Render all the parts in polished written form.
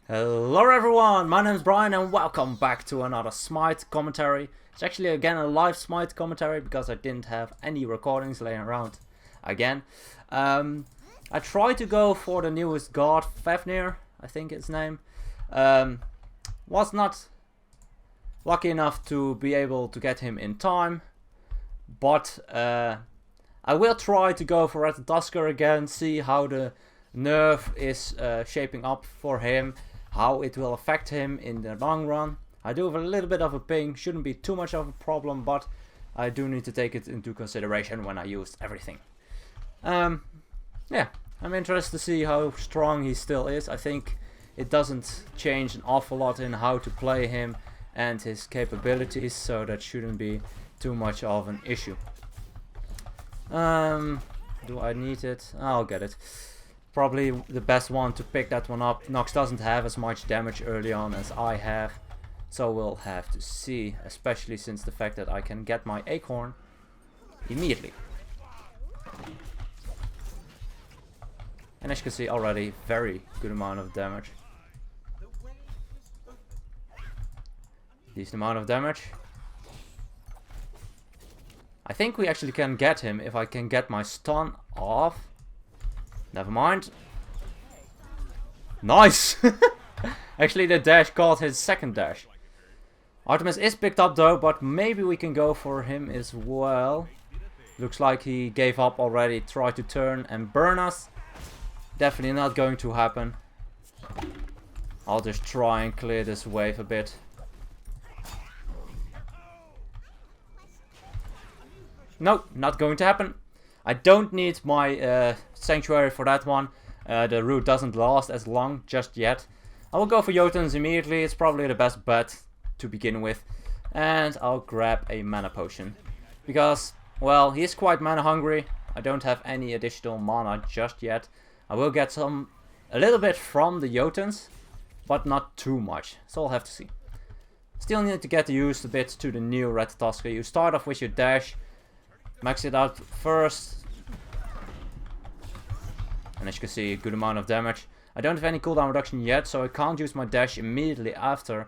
Hello everyone, my name is Brian and welcome back to another Smite commentary. It's actually again a live Smite commentary because I didn't have any recordings laying around again. I tried to go for the newest god, Fafnir, I think his name. Was not lucky enough to be able to get him in time, but I will try to go for Ratatoskr again, see how the nerf is shaping up for him, how it will affect him in the long run. I do have a little bit of a ping, shouldn't be too much of a problem, but I do need to take it into consideration when I use everything. Yeah, I'm interested to see how strong he still is. I think it doesn't change an awful lot in how to play him and his capabilities, so that shouldn't be too much of an issue. Do I need it? I'll get it. Probably the best one to pick that one up. Nox doesn't have as much damage early on as I have, so we'll have to see, especially since the fact that I can get my acorn immediately. And as you can see already, very good amount of damage. Decent amount of damage. I think we actually can get him if I can get my stun off. Never mind. Nice! Actually the dash caught his second dash. Artemis is picked up though, but maybe we can go for him as well. Looks like he gave up already, tried to turn and burn us. Definitely not going to happen. I'll just try and clear this wave a bit. Nope, not going to happen. I don't need my sanctuary for that one. The route doesn't last as long just yet. I will go for Jotuns immediately. It's probably the best bet to begin with. And I'll grab a mana potion. Because, well, he is quite mana hungry. I don't have any additional mana just yet. I will get a little bit from the Jotuns, but not too much. So I'll have to see. Still need to get used a bit to the new Ratatoskr. You start off with your dash. Max it out first. And as you can see, a good amount of damage. I don't have any cooldown reduction yet, so I can't use my dash immediately after.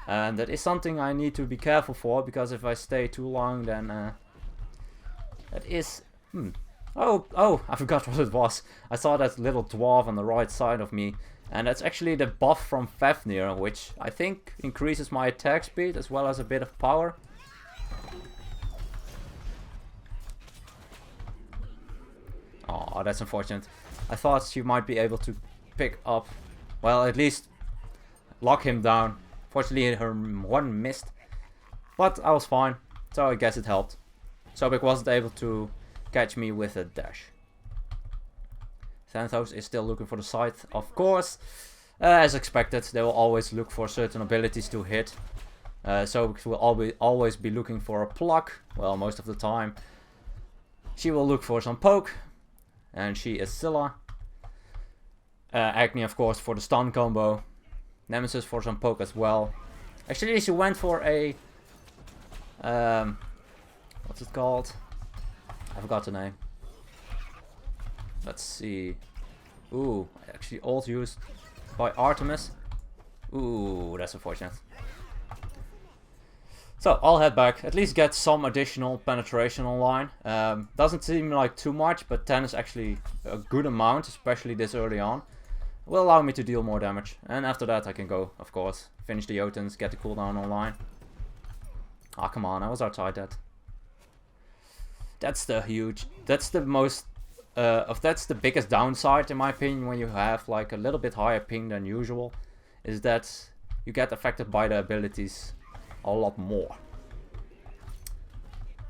And that is something I need to be careful for, because if I stay too long, then that is... Oh, I forgot what it was. I saw that little dwarf on the right side of me. And that's actually the buff from Fafnir, which I think increases my attack speed as well as a bit of power. Oh, that's unfortunate. I thought she might be able to pick up, well, at least lock him down. Fortunately, her one missed, but I was fine, so I guess it helped. Sobek wasn't able to catch me with a dash. Thanatos is still looking for the scythe, of course. As expected, they will always look for certain abilities to hit. Sobek will always be looking for a pluck, well, most of the time. She will look for some poke. And she is Scylla. Agni, of course, for the stun combo. Nemesis for some poke as well. Actually, she went for a... what's it called? I forgot the name. Let's see. Ooh, actually ult used by Artemis. Ooh, that's unfortunate. So, I'll head back, at least get some additional penetration online. Doesn't seem like too much, but 10 is actually a good amount, especially this early on. Will allow me to deal more damage. And after that I can go, of course, finish the Jotuns, get the cooldown online. Ah, come on, I was outside that. That's the biggest downside in my opinion when you have like a little bit higher ping than usual. Is that you get affected by the abilities a lot more.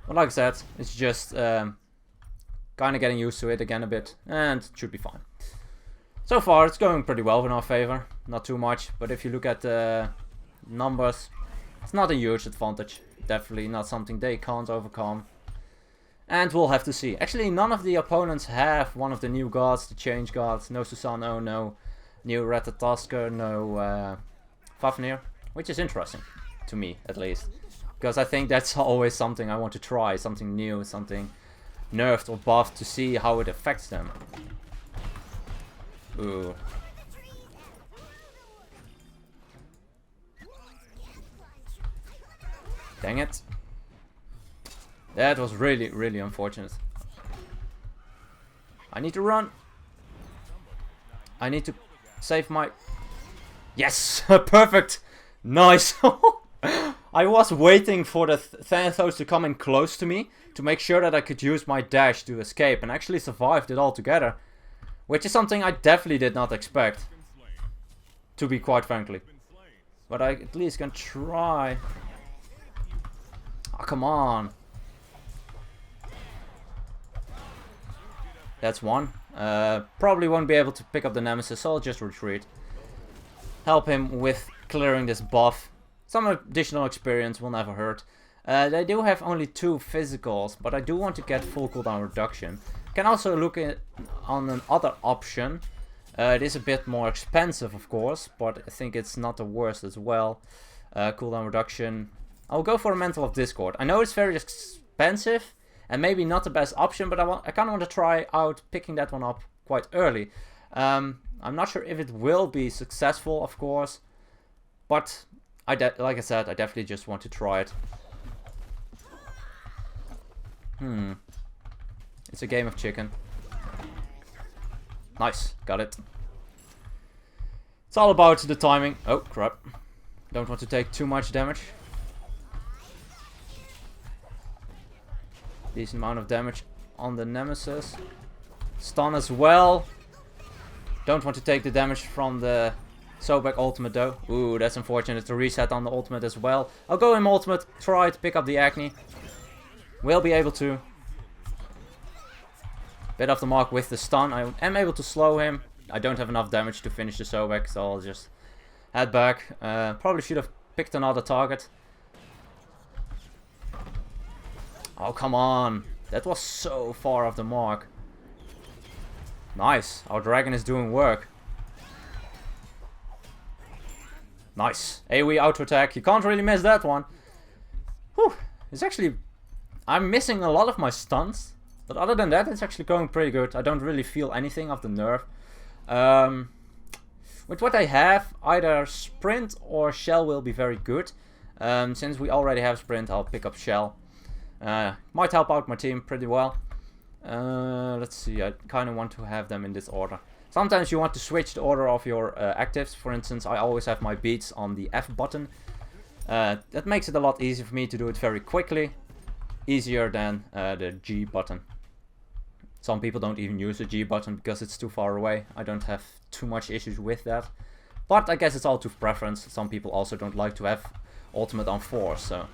But like I said, it's just kind of getting used to it again a bit, and it should be fine. So far it's going pretty well in our favor, not too much, but if you look at the numbers, it's not a huge advantage. Definitely not something they can't overcome. And we'll have to see. Actually, none of the opponents have one of the new gods, the change gods. No Susano, no new Ratatoskr, no Fafnir, which is interesting. To me, at least. Because I think that's always something I want to try. Something new, something nerfed or buffed to see how it affects them. Ooh. Dang it. That was really, really unfortunate. I need to run. I need to save my... Yes! Perfect! Nice! I was waiting for the Thanatos to come in close to me to make sure that I could use my dash to escape and actually survived it all together. Which is something I definitely did not expect. To be quite frankly. But I at least can try. Oh, come on. That's one. Probably won't be able to pick up the Nemesis, so I'll just retreat. Help him with clearing this buff. Some additional experience will never hurt. They do have only 2 physicals, but I do want to get full cooldown reduction. Can also look on another option. It is a bit more expensive, of course, but I think it's not the worst as well. Cooldown reduction. I'll go for a Mantle of Discord. I know it's very expensive and maybe not the best option, but I kind of want to try out picking that one up quite early. I'm not sure if it will be successful, of course, but like I said, I definitely just want to try it. It's a game of chicken. Nice, got it. It's all about the timing. Oh, crap. Don't want to take too much damage. Decent amount of damage on the Nemesis. Stun as well. Don't want to take the damage from the Sobek ultimate though. Ooh, that's unfortunate to reset on the ultimate as well. I'll go in ultimate, try to pick up the Acne. Will be able to. Bit off the mark with the stun. I am able to slow him. I don't have enough damage to finish the Sobek, so I'll just head back. Probably should have picked another target. Oh, come on. That was so far off the mark. Nice. Our dragon is doing work. Nice. AoE auto attack. You can't really miss that one. Whew. It's actually... I'm missing a lot of my stuns. But other than that, it's actually going pretty good. I don't really feel anything of the nerf. With what I have, either Sprint or Shell will be very good. Since we already have Sprint, I'll pick up Shell. Might help out my team pretty well. Let's see, I kind of want to have them in this order. Sometimes you want to switch the order of your actives. For instance, I always have my beats on the F button. That makes it a lot easier for me to do it very quickly. Easier than the G button. Some people don't even use the G button because it's too far away. I don't have too much issues with that. But I guess it's all to preference. Some people also don't like to have ultimate on 4, so...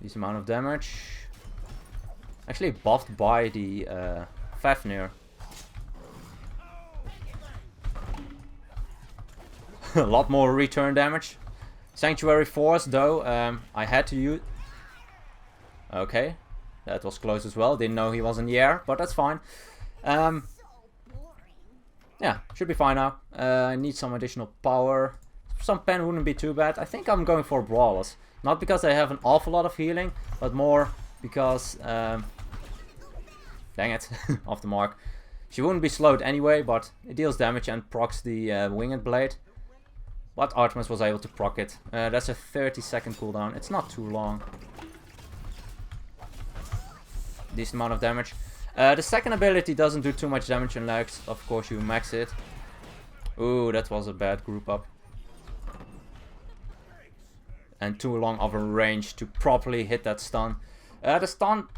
This amount of damage. Actually buffed by the Fafnir. A lot more return damage. Sanctuary Force though, I had to use... Okay, that was close as well. Didn't know he was in the air, but that's fine. Yeah, should be fine now. I need some additional power. Some pen wouldn't be too bad. I think I'm going for Brawlers. Not because I have an awful lot of healing, but more because... dang it, off the mark. She wouldn't be slowed anyway, but it deals damage and procs the Winged Blade. But Artemis was able to proc it. That's a 30-second cooldown. It's not too long. Decent amount of damage. The second ability doesn't do too much damage unless, of course, you max it. Ooh, that was a bad group up. And too long of a range to properly hit that stun. The stun,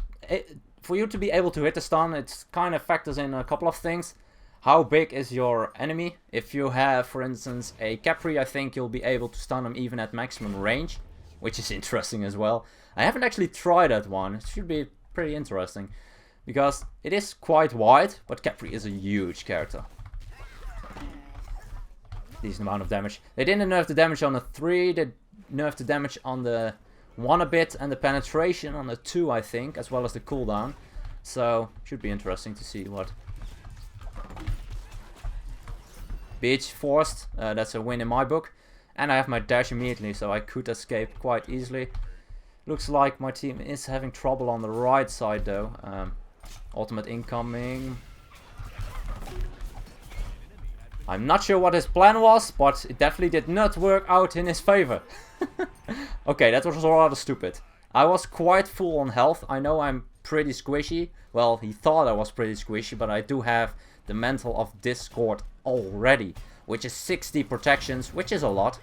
for you to be able to hit the stun, it kind of factors in a couple of things. How big is your enemy? If you have, for instance, a Capri, I think you'll be able to stun him even at maximum range. Which is interesting as well. I haven't actually tried that one. It should be pretty interesting. Because it is quite wide, but Capri is a huge character. Decent amount of damage. They didn't nerf the damage on the 3, they nerfed the damage on the 1 a bit, and the penetration on the 2, I think, as well as the cooldown. So, should be interesting to see what... Beach forced, that's a win in my book. And I have my dash immediately, so I could escape quite easily. Looks like my team is having trouble on the right side though. Ultimate incoming. I'm not sure what his plan was, but it definitely did not work out in his favor. Okay, that was rather stupid. I was quite full on health. I know I'm pretty squishy. Well, he thought I was pretty squishy, but I do have the Mantle of Discord already, which is 60 protections, which is a lot.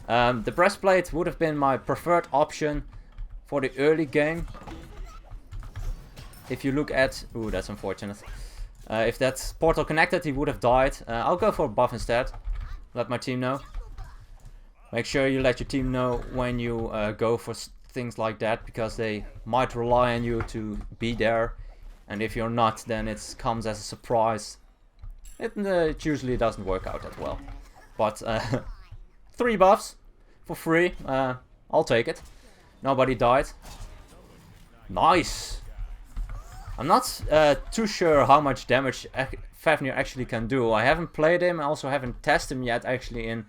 The breastplate would have been my preferred option for the early game. If you look at... Ooh, that's unfortunate. If that portal connected, he would have died. I'll go for a buff instead. Let my team know. Make sure you let your team know when you go for things like that, because they might rely on you to be there. And if you're not, then it comes as a surprise. It usually doesn't work out that well. But 3 buffs for free. I'll take it. Nobody died. Nice. I'm not too sure how much damage Fafnir actually can do. I haven't played him. I also haven't tested him yet actually in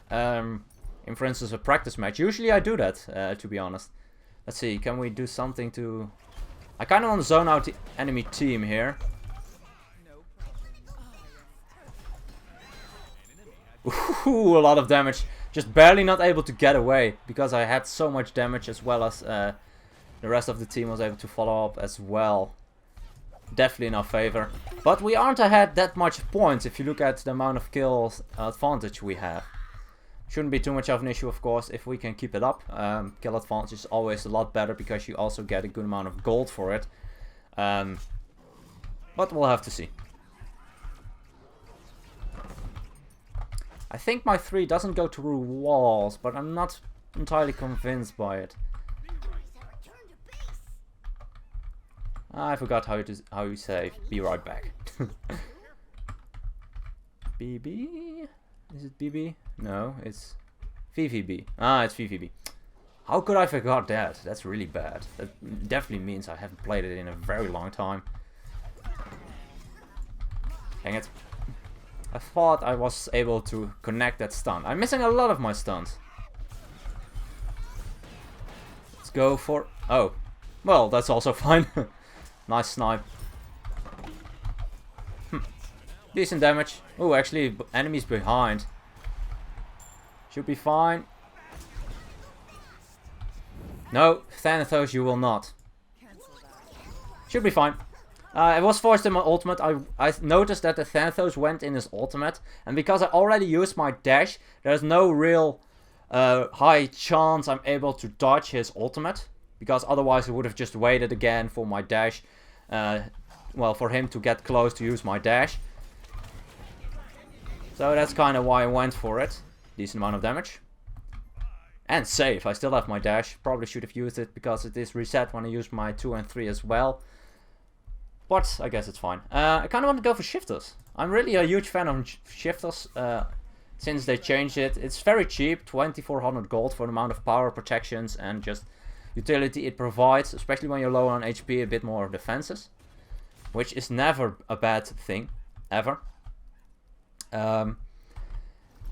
for instance a practice match. Usually I do that, to be honest. Let's see, can we do something to... I kind of want to zone out the enemy team here. Ooh, a lot of damage. Just barely not able to get away because I had so much damage, as well as the rest of the team was able to follow up as well. Definitely in our favor. But we aren't ahead that much points if you look at the amount of kills advantage we have. Shouldn't be too much of an issue, of course, if we can keep it up. Kill advantage is always a lot better because you also get a good amount of gold for it. But we'll have to see. I think my 3 doesn't go through walls, but I'm not entirely convinced by it. I forgot how you say be right back. BB? Is it BB? No, it's VVB. Ah, it's VVB. How could I forgot that? That's really bad. That definitely means I haven't played it in a very long time. Dang it. I thought I was able to connect that stun. I'm missing a lot of my stuns. Let's go for... Oh. Well, that's also fine. Nice snipe. Decent damage. Oh, actually, enemies behind. Should be fine. No, Thanatos, you will not. Should be fine. I was forced in my ultimate. I noticed that the Thanatos went in his ultimate. And because I already used my dash, there's no real high chance I'm able to dodge his ultimate. Because otherwise I would have just waited again for my dash. Well, for him to get close to use my dash. So that's kind of why I went for it. Decent amount of damage. And safe. I still have my dash. Probably should have used it because it is reset when I use my 2 and 3 as well. But I guess it's fine. I kind of want to go for shifters. I'm really a huge fan of shifters since they changed it. It's very cheap. 2400 gold for the amount of power, protections, and just utility it provides. Especially when you're low on HP, a bit more defenses. Which is never a bad thing. Ever.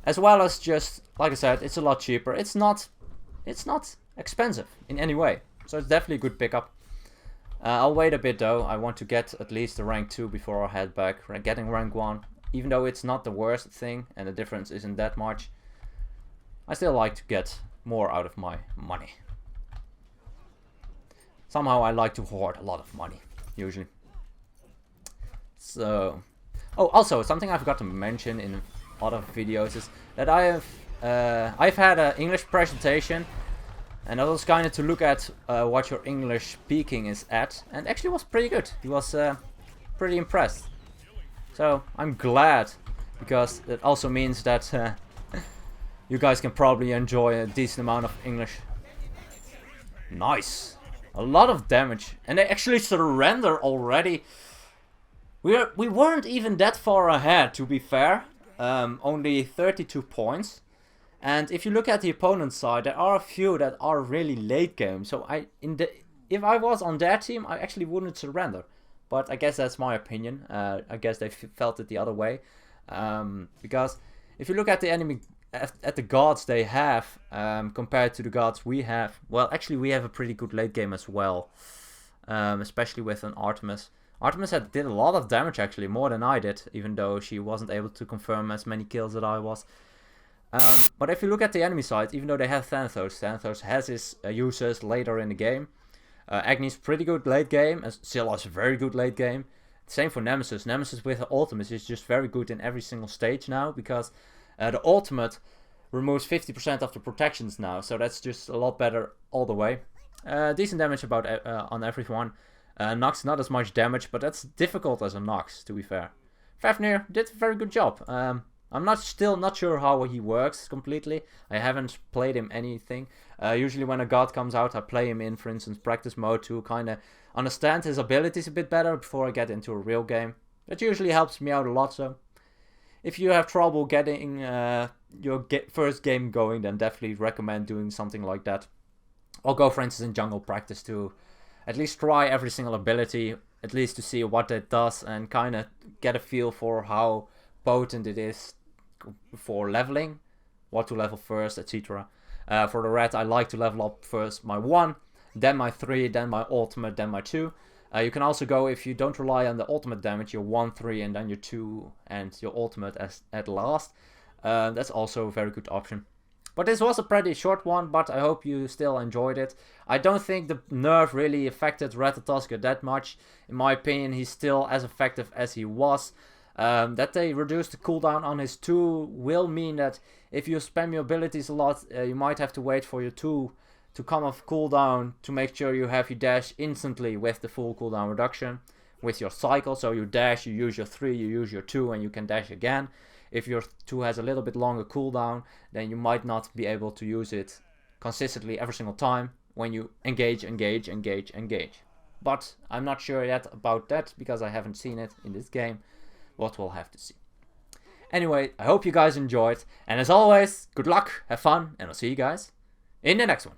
As well as just, like I said, it's a lot cheaper. It's not expensive in any way. So it's definitely a good pickup. I'll wait a bit though. I want to get at least the rank 2 before I head back. Getting rank 1, even though it's not the worst thing and the difference isn't that much, I still like to get more out of my money. Somehow I like to hoard a lot of money, usually. So... Oh, also, something I forgot to mention in other videos is that I've had an English presentation, and I was kind of to look at what your English speaking is at, and actually was pretty good. He was pretty impressed. So I'm glad, because it also means that you guys can probably enjoy a decent amount of English. Nice, a lot of damage, and they actually surrender already. We weren't even that far ahead, to be fair. Only 32 points. And if you look at the opponent's side, there are a few that are really late game. So if I was on their team, I actually wouldn't surrender. But I guess that's my opinion. I guess they felt it the other way. Because if you look at the enemy, at the gods they have, compared to the gods we have, well, actually we have a pretty good late game as well. Especially with an Artemis. Artemis did a lot of damage actually, more than I did, even though she wasn't able to confirm as many kills as I was. But if you look at the enemy side, even though they have Thanatos, Thanatos has his uses later in the game. Agni's pretty good late game, and Scylla's very good late game. Same for Nemesis. Nemesis with her ultimate is just very good in every single stage now, because the ultimate removes 50% of the protections now, so that's just a lot better all the way. Decent damage about on everyone. Nox not as much damage, but that's difficult as a Nox, to be fair. Fafnir did a very good job. I'm still not sure how he works completely. I haven't played him anything. Usually when a god comes out, I play him in, for instance, practice mode to kind of understand his abilities a bit better before I get into a real game. That usually helps me out a lot, so if you have trouble getting your first game going, then definitely recommend doing something like that. Or go, for instance, in jungle practice to at least try every single ability, at least to see what it does and kind of get a feel for how potent it is for leveling, what to level first, etc. For the red, I like to level up first my 1, then my 3, then my ultimate, then my 2. You can also go, if you don't rely on the ultimate damage, your 1, 3, and then your 2 and your ultimate at last. That's also a very good option. But this was a pretty short one, but I hope you still enjoyed it. I don't think the nerf really affected Ratatoskr that much. In my opinion, he's still as effective as he was. That they reduced the cooldown on his 2 will mean that if you spam your abilities a lot, you might have to wait for your 2 to come off cooldown to make sure you have your dash instantly with the full cooldown reduction with your cycle. So you dash, you use your 3, you use your 2, and you can dash again. If your 2 has a little bit longer cooldown, then you might not be able to use it consistently every single time when you engage. But I'm not sure yet about that because I haven't seen it in this game. What we'll have to see. Anyway, I hope you guys enjoyed, and as always, good luck, have fun, and I'll see you guys in the next one.